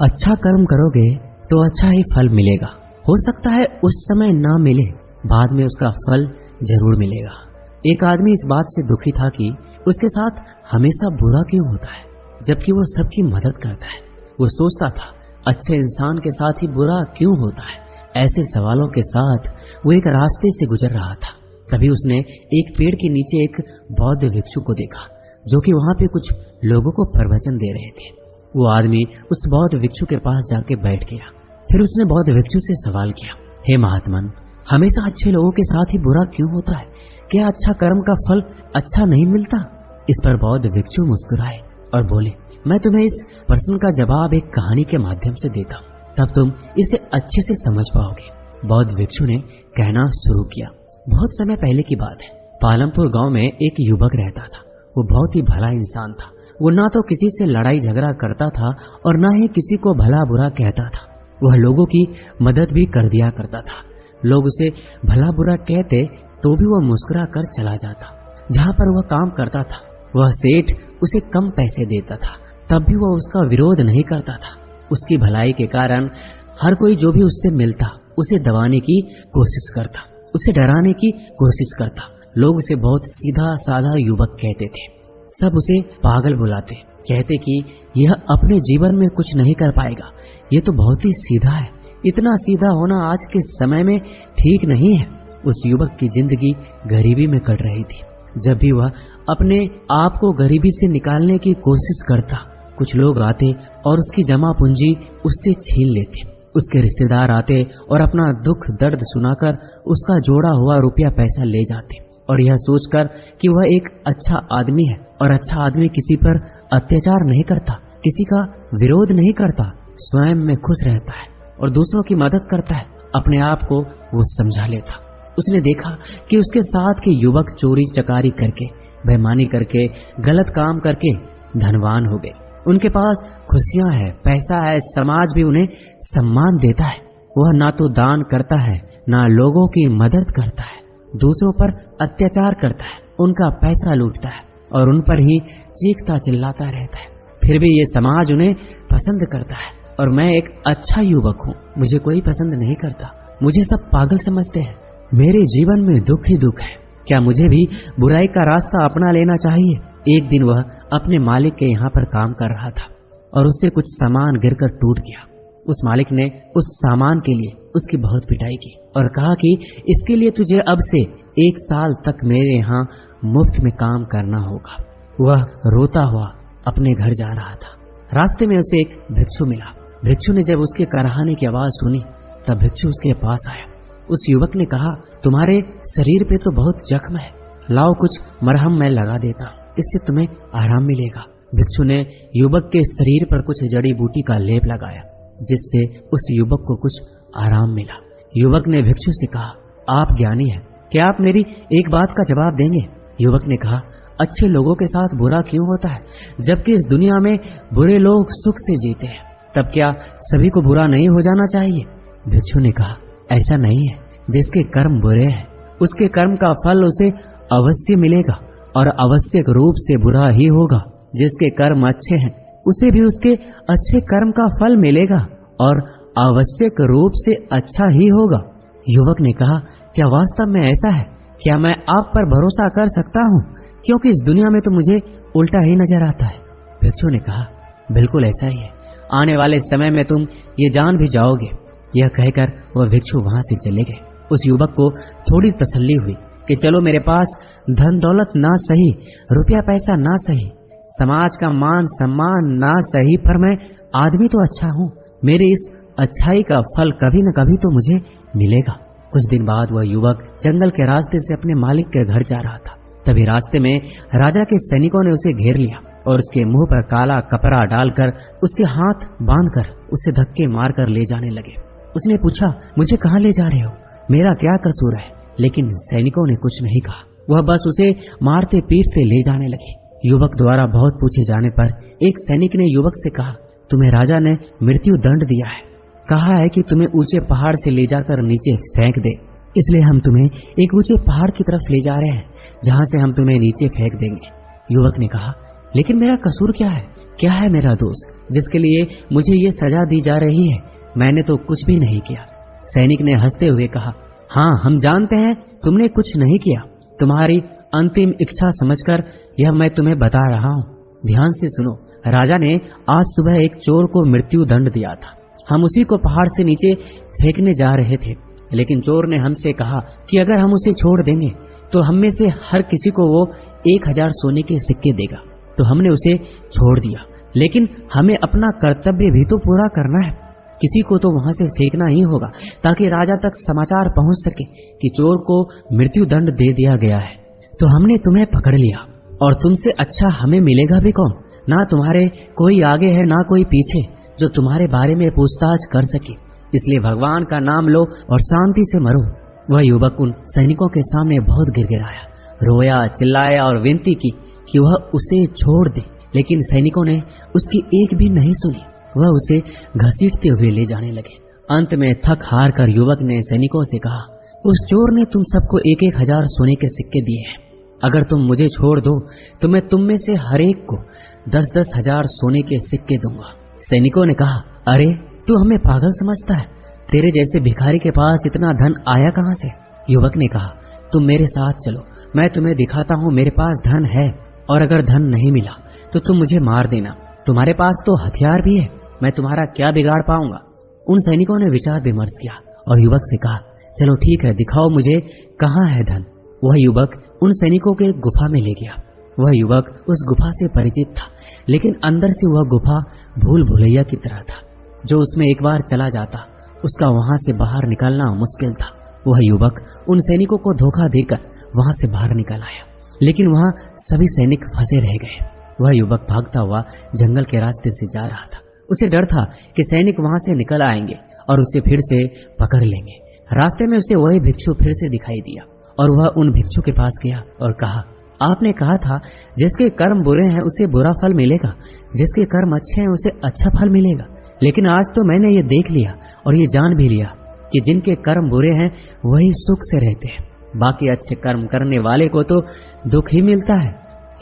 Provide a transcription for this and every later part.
अच्छा कर्म करोगे तो अच्छा ही फल मिलेगा। हो सकता है उस समय ना मिले, बाद में उसका फल जरूर मिलेगा। एक आदमी इस बात से दुखी था कि उसके साथ हमेशा बुरा क्यों होता है, जबकि वो सबकी मदद करता है। वो सोचता था अच्छे इंसान के साथ ही बुरा क्यों होता है। ऐसे सवालों के साथ वो एक रास्ते से गुजर रहा था। तभी उसने एक पेड़ के नीचे एक बौद्ध भिक्षु को देखा, जो कि वहां पे कुछ लोगों को प्रवचन दे रहे थे। वो आदमी उस बौद्ध भिक्षु के पास जाके बैठ गया। फिर उसने बौद्ध भिक्षु से सवाल किया, हे महात्मन, हमेशा अच्छे लोगों के साथ ही बुरा क्यों होता है? क्या अच्छा कर्म का फल अच्छा नहीं मिलता? इस पर बौद्ध भिक्षु मुस्कुराए और बोले, मैं तुम्हें इस प्रश्न का जवाब एक कहानी के माध्यम से देता हूँ, तब तुम इसे अच्छे से समझ पाओगे। बौद्ध भिक्षु ने कहना शुरू किया, बहुत समय पहले की बात है। पालमपुर गांव में एक युवक रहता था। वो बहुत ही भला इंसान था। वो ना तो किसी से लड़ाई झगड़ा करता था और ना ही किसी को भला बुरा कहता था। वह लोगों की मदद भी कर दिया करता था। लोग उसे भला बुरा कहते तो भी वह मुस्कुरा कर चला जाता। जहाँ पर वह काम करता था वह सेठ उसे कम पैसे देता था, तब भी वह उसका विरोध नहीं करता था। उसकी भलाई के कारण हर कोई जो भी उससे मिलता उसे दबाने की कोशिश करता, उसे डराने की कोशिश करता। लोग उसे बहुत सीधा साधा युवक कहते थे। सब उसे पागल बुलाते, कहते कि यह अपने जीवन में कुछ नहीं कर पाएगा, ये तो बहुत ही सीधा है। इतना सीधा होना आज के समय में ठीक नहीं है। उस युवक की जिंदगी गरीबी में कट रही थी। जब भी वह अपने आप को गरीबी से निकालने की कोशिश करता, कुछ लोग आते और उसकी जमा पूंजी उससे छीन लेते। उसके रिश्तेदार आते और अपना दुख दर्द सुनाकर उसका जोड़ा हुआ रुपया पैसा ले जाते, और यह सोचकर कि वह एक अच्छा आदमी है और अच्छा आदमी किसी पर अत्याचार नहीं करता, किसी का विरोध नहीं करता, स्वयं में खुश रहता है और दूसरों की मदद करता है, अपने आप को वो समझा लेता। उसने देखा कि उसके साथ के युवक चोरी चकारी करके, बेईमानी करके, गलत काम करके धनवान हो गए। उनके पास खुशियां है, पैसा है, समाज भी उन्हें सम्मान देता है। वह ना तो दान करता है, ना लोगों की मदद करता है, दूसरों पर अत्याचार करता है, उनका पैसा लूटता है और उन पर ही चीखता चिल्लाता रहता है। फिर भी ये समाज उन्हें पसंद करता है और मैं एक अच्छा युवक हूँ, मुझे कोई पसंद नहीं करता, मुझे सब पागल समझते हैं। मेरे जीवन में दुख ही दुख है। क्या मुझे भी बुराई का रास्ता अपना लेना चाहिए? एक दिन वह अपने मालिक के यहाँ पर काम कर रहा था और उससे कुछ सामान गिरकर टूट गया। उस मालिक ने उस सामान के लिए उसकी बहुत पिटाई की और कहा कि इसके लिए तुझे अब से 1 साल तक मेरे यहाँ मुफ्त में काम करना होगा। वह रोता हुआ अपने घर जा रहा था। रास्ते में उसे एक भिक्षु मिला। भिक्षु ने जब उसके कराहने की आवाज सुनी तब भिक्षु उसके पास आया। उस युवक ने कहा, तुम्हारे शरीर पे तो बहुत जख्म है, लाओ कुछ मरहम मैं लगा देता, इससे तुम्हें आराम मिलेगा। भिक्षु ने युवक के शरीर पर कुछ जड़ी बूटी का लेप लगाया, जिससे उस युवक को कुछ आराम मिला। युवक ने भिक्षु से कहा, आप ज्ञानी हैं, क्या आप मेरी एक बात का जवाब देंगे? युवक ने कहा, अच्छे लोगों के साथ बुरा क्यों होता है, जबकि इस दुनिया में बुरे लोग सुख से जीते हैं? तब क्या सभी को बुरा नहीं हो जाना चाहिए? भिक्षु ने कहा, ऐसा नहीं है। जिसके कर्म बुरे हैं उसके कर्म का फल उसे अवश्य मिलेगा और आवश्यक रूप से बुरा ही होगा। जिसके कर्म अच्छे हैं उसे भी उसके अच्छे कर्म का फल मिलेगा और आवश्यक रूप से अच्छा ही होगा। युवक ने कहा, क्या वास्तव में ऐसा है? क्या मैं आप पर भरोसा कर सकता हूँ? क्योंकि इस दुनिया में तो मुझे उल्टा ही नजर आता है। भिक्षु ने कहा, बिल्कुल ऐसा ही है, आने वाले समय में तुम ये जान भी जाओगे। यह कहकर वह भिक्षु वहां से चले गए। उस युवक को थोड़ी तसल्ली हुई कि चलो मेरे पास धन दौलत ना सही, रुपया पैसा ना सही, समाज का मान सम्मान ना सही, पर मैं आदमी तो अच्छा हूँ। मेरी इस अच्छाई का फल कभी न कभी तो मुझे मिलेगा। कुछ दिन बाद वह युवक जंगल के रास्ते से अपने मालिक के घर जा रहा था। तभी रास्ते में राजा के सैनिकों ने उसे घेर लिया और उसके मुंह पर काला कपड़ा डालकर उसके हाथ बांधकर उसे धक्के मारकर ले जाने लगे। उसने पूछा, मुझे कहाँ ले जा रहे हो? मेरा क्या कसूर है? लेकिन सैनिकों ने कुछ नहीं कहा। वह बस उसे मारते पीटते ले जाने लगे। युवक द्वारा बहुत पूछे जाने पर एक सैनिक ने युवक से कहा, तुम्हें राजा ने मृत्यु दंड दिया है, कहा है कि तुम्हें ऊंचे पहाड़ से ले जाकर नीचे फेंक दे, इसलिए हम तुम्हें एक ऊंचे पहाड़ की तरफ ले जा रहे हैं, जहाँ से हम तुम्हें नीचे फेंक देंगे। युवक ने कहा, लेकिन मेरा कसूर क्या है? क्या है मेरा दोष जिसके लिए मुझे ये सजा दी जा रही है? मैंने तो कुछ भी नहीं किया। सैनिक ने हंसते हुए कहा, हाँ, हम जानते हैं तुमने कुछ नहीं किया। तुम्हारी अंतिम इच्छा समझकर यह मैं तुम्हें बता रहा हूँ। ध्यान से सुनो। राजा ने आज सुबह एक चोर को मृत्यु दंड दिया था। हम उसी को पहाड़ से नीचे फेंकने जा रहे थे, लेकिन चोर ने हमसे कहा कि अगर हम उसे छोड़ देंगे तो हम में से हर किसी को वो 1000 सोने के सिक्के देगा। तो हमने उसे छोड़ दिया, लेकिन हमें अपना कर्तव्य भी तो पूरा करना है। किसी को तो वहां से फेंकना ही होगा ताकि राजा तक समाचार पहुंच सके कि चोर को मृत्यु दंड दे दिया गया है। तो हमने तुम्हें पकड़ लिया, और तुमसे अच्छा हमें मिलेगा भी कौन? ना तुम्हारे कोई आगे है ना कोई पीछे जो तुम्हारे बारे में पूछताछ कर सके। इसलिए भगवान का नाम लो और शांति से मरो। वह युवक उन सैनिकों के सामने बहुत गिड़गिड़ाया, रोया, चिल्लाया और विनती की कि वह उसे छोड़ दे, लेकिन सैनिकों ने उसकी एक भी नहीं सुनी। वह उसे घसीटते हुए ले जाने लगे। अंत में थक हार कर युवक ने सैनिकों से कहा, उस चोर ने तुम सबको 1000 सोने के सिक्के दिए हैं। अगर तुम मुझे छोड़ दो तो मैं तुम में से हर एक को 10-10 हजार सोने के सिक्के दूंगा। सैनिकों ने कहा, अरे तू हमें पागल समझता है? तेरे जैसे भिखारी के पास इतना धन आया कहाँ से? युवक ने कहा, तुम मेरे साथ चलो, मैं तुम्हें दिखाता हूँ मेरे पास धन है, और अगर धन नहीं मिला तो तुम मुझे मार देना। तुम्हारे पास तो हथियार भी है, मैं तुम्हारा क्या बिगाड़ पाऊंगा। उन सैनिकों ने विचार विमर्श किया और युवक से कहा, चलो ठीक है, दिखाओ मुझे कहाँ है धन। वह युवक उन सैनिकों के गुफा में ले गया। वह युवक उस गुफा से परिचित था, लेकिन अंदर से वह गुफा भूल भुलैया की तरह था। जो उसमें एक बार चला जाता उसका वहां से बाहर निकलना मुश्किल था। वह युवक उन सैनिकों को धोखा देकर वहां से बाहर निकल आया, लेकिन वहां सभी सैनिक फंसे रह गए। वह युवक भागता हुआ जंगल के रास्ते से जा रहा था। उसे डर था कि सैनिक वहां से निकल आएंगे और उसे फिर से पकड़ लेंगे। रास्ते में उसे वही भिक्षु फिर से दिखाई दिया और वह उन भिक्षु के पास गया और कहा, आपने कहा था जिसके कर्म बुरे हैं उसे बुरा फल मिलेगा, जिसके कर्म अच्छे हैं उसे अच्छा फल मिलेगा। लेकिन आज तो मैंने ये देख लिया और ये जान भी लिया कि जिनके कर्म बुरे हैं वही सुख से रहते हैं, बाकी अच्छे कर्म करने वाले को तो दुख ही मिलता है।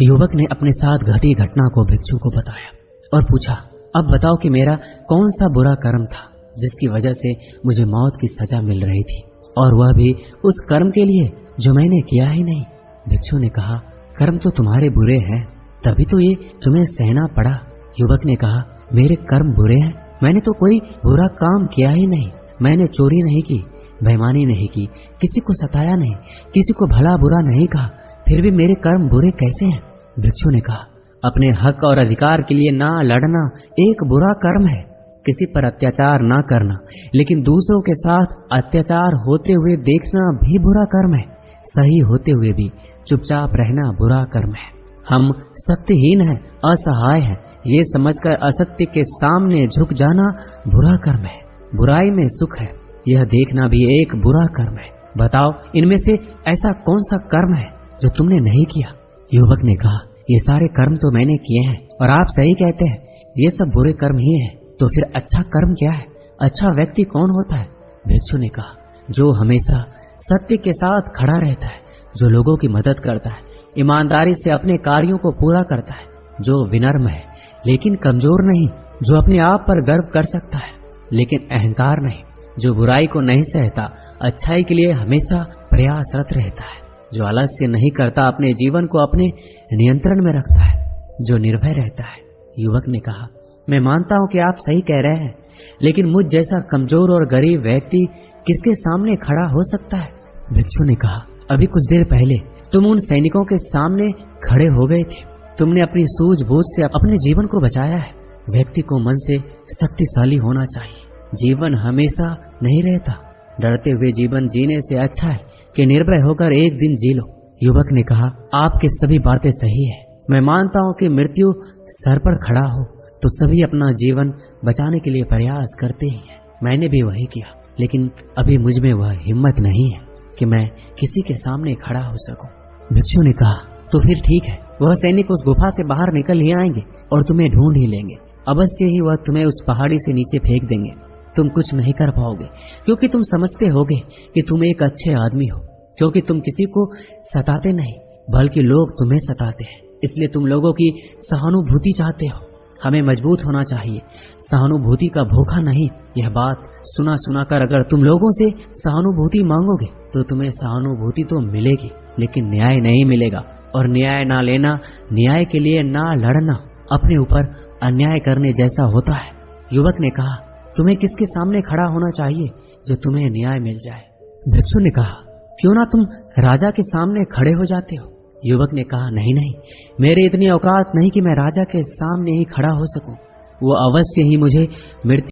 युवक ने अपने साथ घटी घटना को भिक्षु को बताया और पूछा, अब बताओ कि मेरा कौन सा बुरा कर्म था जिसकी वजह से मुझे मौत की सजा मिल रही थी, और वह भी उस कर्म के लिए जो मैंने किया ही नहीं। भिक्षु ने कहा, कर्म तो तुम्हारे बुरे हैं, तभी तो ये तुम्हें सहना पड़ा। युवक ने कहा, मेरे कर्म बुरे हैं? मैंने तो कोई बुरा काम किया ही नहीं। मैंने चोरी नहीं की, बेईमानी नहीं की, किसी को सताया नहीं, किसी को भला बुरा नहीं कहा, फिर भी मेरे कर्म बुरे कैसे हैं? भिक्षु ने कहा, अपने हक और अधिकार के लिए ना लड़ना एक बुरा कर्म है। किसी पर अत्याचार ना करना, लेकिन दूसरों के साथ अत्याचार होते हुए देखना भी बुरा कर्म है। सही होते हुए भी चुपचाप रहना बुरा कर्म है। हम शक्तिहीन हैं, असहाय हैं, ये समझकर असत्य के सामने झुक जाना बुरा कर्म है। बुराई में सुख है, यह देखना भी एक बुरा कर्म है। बताओ इनमें से ऐसा कौन सा कर्म है जो तुमने नहीं किया? युवक ने कहा, ये सारे कर्म तो मैंने किए हैं, और आप सही कहते हैं, ये सब बुरे कर्म ही हैं। तो फिर अच्छा कर्म क्या है? अच्छा व्यक्ति कौन होता है? भिक्षु ने कहा, जो हमेशा सत्य के साथ खड़ा रहता है, जो लोगों की मदद करता है, ईमानदारी से अपने कार्यों को पूरा करता है, जो विनम्र है लेकिन कमजोर नहीं, जो अपने आप पर गर्व कर सकता है लेकिन अहंकार नहीं, जो बुराई को नहीं सहता, अच्छाई के लिए हमेशा प्रयासरत रहता है, जो आलस्य नहीं करता, अपने जीवन को अपने नियंत्रण में रखता है, जो निर्भय रहता है। युवक ने कहा, मैं मानता हूं कि आप सही कह रहे हैं, लेकिन मुझ जैसा कमजोर और गरीब व्यक्ति किसके सामने खड़ा हो सकता है? भिक्षु ने कहा, अभी कुछ देर पहले तुम उन सैनिकों के सामने खड़े हो गए थे। तुमने अपनी सूझबूझ से अपने जीवन को बचाया है। व्यक्ति को मन से शक्तिशाली होना चाहिए। जीवन हमेशा नहीं रहता। डरते हुए जीवन जीने से अच्छा है कि निर्भय होकर एक दिन जी लो। युवक ने कहा, आपकी सभी बातें सही है। मैं मानता हूँ कि मृत्यु सर पर खड़ा हो तो सभी अपना जीवन बचाने के लिए प्रयास करते ही हैं। मैंने भी वही किया, लेकिन अभी मुझ में वह हिम्मत नहीं है कि मैं किसी के सामने खड़ा हो सकूं। भिक्षु ने कहा, तो फिर ठीक है, वह सैनिक उस गुफा से बाहर निकल ही आएंगे और तुम्हें ढूंढ ही लेंगे। अवश्य ही वह तुम्हें उस पहाड़ी से नीचे फेंक देंगे। तुम कुछ नहीं कर पाओगे, क्योंकि तुम समझते होगे कि तुम एक अच्छे आदमी हो, क्योंकि तुम किसी को सताते नहीं बल्कि लोग तुम्हें सताते हैं। इसलिए तुम लोगों की सहानुभूति चाहते हो। हमें मजबूत होना चाहिए, सहानुभूति का भूखा नहीं। यह बात सुना सुना कर अगर तुम लोगों से सहानुभूति मांगोगे तो तुम्हें सहानुभूति तो मिलेगी, लेकिन न्याय नहीं मिलेगा। और न्याय ना लेना, न्याय के लिए ना लड़ना अपने ऊपर अन्याय करने जैसा होता है। युवक ने कहा, तुम्हें किसके सामने खड़ा होना चाहिए जो तुम्हें न्याय मिल जाए? भिक्षु ने कहा, क्यों ना तुम राजा के सामने खड़े हो जाते हो? युवक ने कहा, नहीं नहीं, मेरी इतनी औकात नहीं कि मैं राजा के सामने ही खड़ा हो सकूं। वो अवश्य ही मुझे मृत्यु